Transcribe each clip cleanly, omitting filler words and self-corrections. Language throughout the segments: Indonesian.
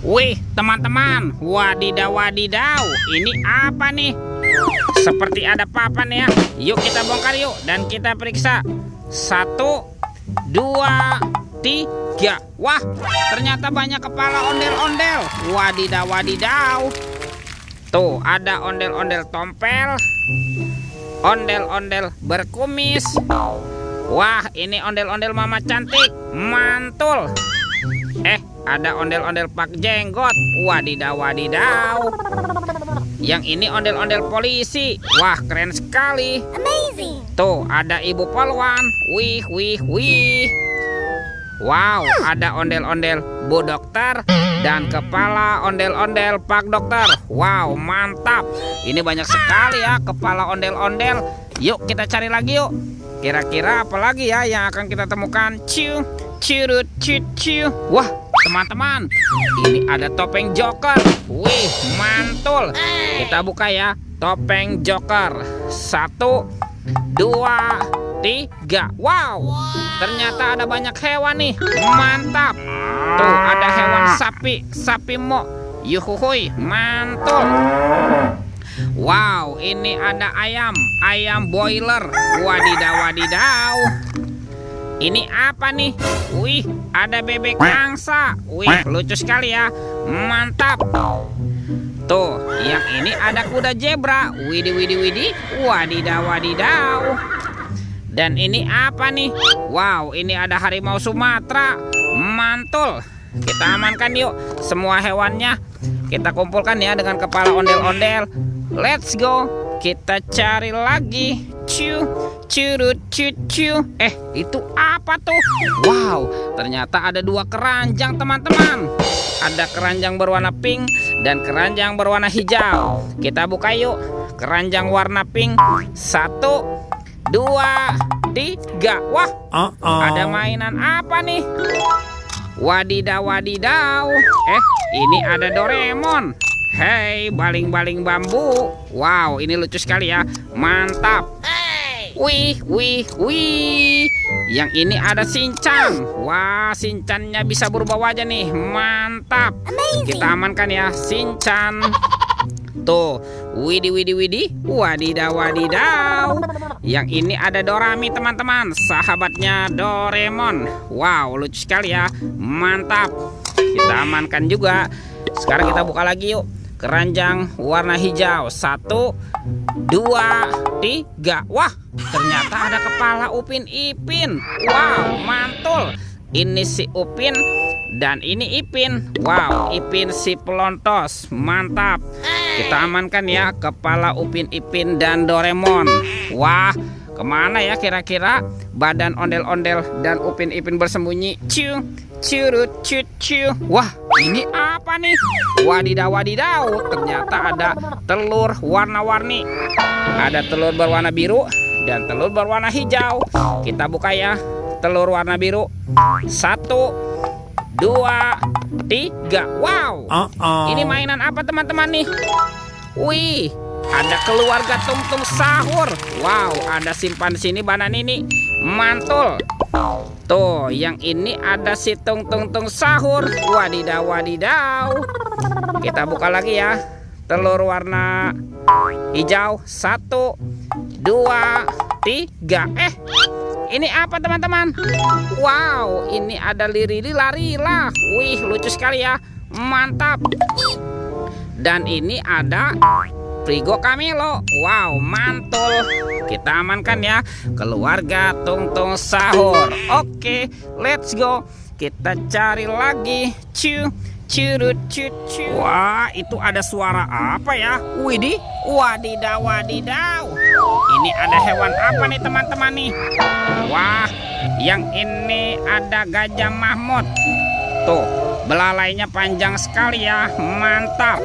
Wih, teman-teman, wadidaw wadidaw, ini apa nih? Seperti ada papan ya. Yuk kita bongkar yuk dan kita periksa. 1, 2, 3. Wah, ternyata banyak kepala ondel-ondel. Wadidaw wadidaw. Tuh, ada ondel-ondel tompel, ondel-ondel berkumis. Wah, ini ondel-ondel mama cantik, mantul. Ada ondel-ondel pak jenggot. Wadidaw wadidaw. Yang ini ondel-ondel polisi. Wah, keren sekali. Amazing. Tuh, ada ibu polwan. Wih, wih, wih. Wow, ada ondel-ondel bu dokter dan kepala ondel-ondel pak dokter. Wow, mantap. Ini banyak sekali ya kepala ondel-ondel. Yuk kita cari lagi yuk. Kira-kira apa lagi ya yang akan kita temukan? Ciu, cirut, ciu. Wah, teman-teman, ini ada topeng Joker. Wih, mantul. Kita buka ya, topeng Joker. 1, 2, 3. Wow, ternyata ada banyak hewan nih. Mantap. Tuh, ada hewan sapi mo. Yuhuhui, mantul. Wow, ini ada ayam boiler. Wadidaw wadidaw. Ini apa nih? Wih, ada bebek angsa. Wih, lucu sekali ya. Mantap. Tuh, yang ini ada kuda zebra. Widih, widih, widih. Wadidaw wadidaw. Dan ini apa nih? Wow, ini ada harimau Sumatera. Mantul. Kita amankan yuk semua hewannya. Kita kumpulkan ya dengan kepala ondel-ondel. Let's go. Kita cari lagi. Ciu, curut, ciu. Itu apa tuh? Wow, ternyata ada 2 keranjang teman-teman. Ada keranjang berwarna pink dan keranjang berwarna hijau. Kita buka yuk. Keranjang warna pink. 1, 2, 3. Wah, ada mainan apa nih? Wadidaw wadidaw. Ini ada Doraemon. Hei, baling-baling bambu. Wow, ini lucu sekali ya. Mantap. Wih, wih, wih. Yang ini ada Shinchan. Wah, Shinchannya bisa berubah wajah nih. Mantap. Kita amankan ya Shinchan. Tuh, widih, widih, widih. Wadidaw wadidaw. Yang ini ada Dorami teman-teman, sahabatnya Doraemon. Wow, lucu sekali ya. Mantap. Kita amankan juga. Sekarang kita buka lagi yuk. Keranjang warna hijau. 1, 2, 3. Wah, ternyata ada kepala Upin Ipin. Wow, mantul. Ini si Upin dan ini Ipin. Wow, Ipin si pelontos. Mantap. Kita amankan ya kepala Upin Ipin dan Doraemon. Wah, kemana ya kira-kira badan ondel-ondel dan Upin Ipin bersembunyi? Ciu, curut, ciu. Wah, ini apa nih? Wadidaw wadidaw. Ternyata ada telur warna-warni. Ada telur berwarna biru dan telur berwarna hijau. Kita buka ya. Telur warna biru. 1, 2, 3. Wow, ini mainan apa teman-teman nih? Wih, ada keluarga Tung-Tung Sahur. Wow, ada simpan di sini banan ini. Mantul. Tuh, yang ini ada si Tung-Tung Sahur. Wadidaw wadidaw. Kita buka lagi ya. Telur warna hijau. 1, 2, 3. Ini apa teman-teman? Wow, ini ada Lirila. Wih, lucu sekali ya. Mantap. Dan ini ada Frigo Camilo. Wow, mantul. Kita amankan ya keluarga Tung-Tung Sahur. Oke, let's go. Kita cari lagi. Ciu, curut, ciu. Wah, itu ada suara apa ya? Widih, wadidaw wadidaw. Ini ada hewan apa nih teman-teman nih? Wah, yang ini ada Gajah Mahmud. Tuh, belalainya panjang sekali ya. Mantap.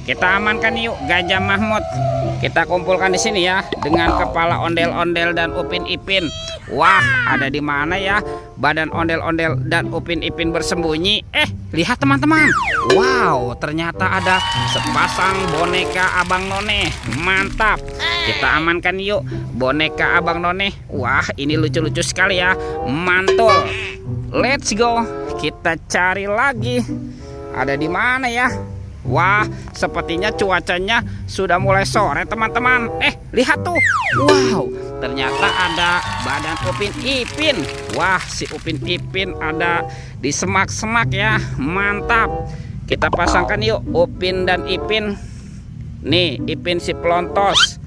Kita amankan yuk Gajah Mahmud. Kita kumpulkan di sini ya dengan kepala ondel-ondel dan Upin Ipin. Wah, ada di mana ya badan ondel-ondel dan Upin Ipin bersembunyi? Lihat teman-teman. Wow, ternyata ada sepasang boneka Abang None. Mantap. Kita amankan yuk boneka Abang None. Wah, ini lucu-lucu sekali ya. Mantul. Let's go. Kita kita cari lagi. Ada di mana ya? Wah, sepertinya cuacanya sudah mulai sore teman-teman. Lihat tuh. Wow, ternyata ada badan Upin Ipin. Wah, si Upin Ipin ada di semak-semak ya. Mantap. Kita pasangkan yuk Upin dan Ipin. Nih, Ipin si pelontos.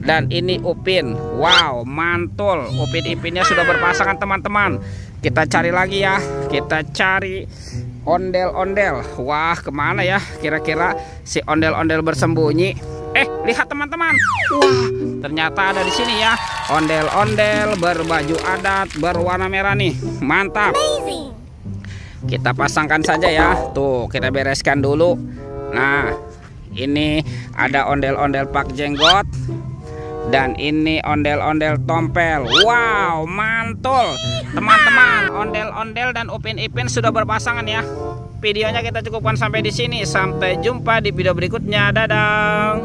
Dan ini Upin. Wow, mantul. Upin Ipinnya sudah berpasangan teman-teman. Kita cari lagi ya. Kita cari ondel-ondel. Wah, kemana ya kira-kira si ondel-ondel bersembunyi? Lihat teman-teman. Wah, ternyata ada di sini ya. Ondel-ondel berbaju adat berwarna merah nih. Mantap. Kita pasangkan saja ya. Tuh, kita bereskan dulu. Nah, ini ada ondel-ondel Pak Jenggot. Dan ini ondel-ondel Tompel. Wow, mantul. Teman-teman, ondel-ondel dan Upin Ipin sudah berpasangan ya. Videonya kita cukupkan sampai di sini. Sampai jumpa di video berikutnya. Dadah.